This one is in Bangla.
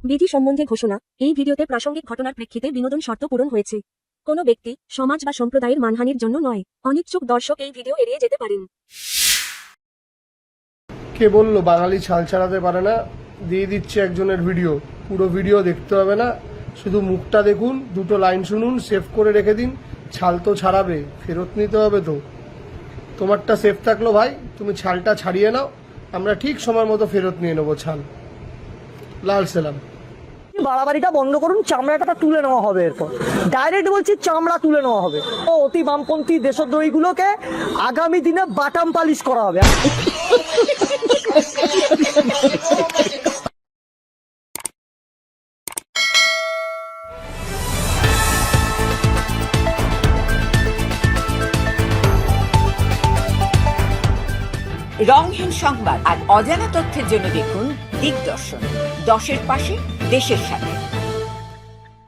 বিধি সম্বন্ধে ঘোষণা। এই ভিডিওতে প্রাসঙ্গিক ঘটনার প্রেক্ষিতে বিনোদন শর্ত পূরণ হয়েছে। কোনো ব্যক্তি, সমাজ বা সম্প্রদায়ের মানহানির জন্য নয়। অনিচ্ছুক দর্শক এই ভিডিও এড়িয়ে যেতে পারেন। কে বললো বাঙালি ছাল ছাড়াতে পারে না? দিয়ে দিচ্ছে একজনের ভিডিও, পুরো ভিডিও দেখতে হবে না, শুধু মুখটা দেখুন, দুটো লাইন শুনুন, সেভ করে রেখে দিন। ছাল তো ছাড়াবে, ফেরত নিতে হবে তো। তোমারটা সেভ থাকলো ভাই, তুমি ছালটা ছাড়িয়ে নাও, আমরা ঠিক সময় মতো ফেরত নিয়ে নেবো ছাল। লাল সেলাম। বাড়াবাড়িটা বন্ধ করুন, চামড়াটা তুলে নেওয়া হবে। এরপর ডাইরেক্ট বলছি, চামড়া তুলে নেওয়া হবে। ও অতি বামপন্থী দেশদ্রোহীগুলোকে আগামী দিনে বাটাম পালিশ করা হবে। রংহীন সংবাদ আর অজানা তথ্যের জন্য দেখুন দিগদর্শন, 10-এর পাশে, দেশের সাথে।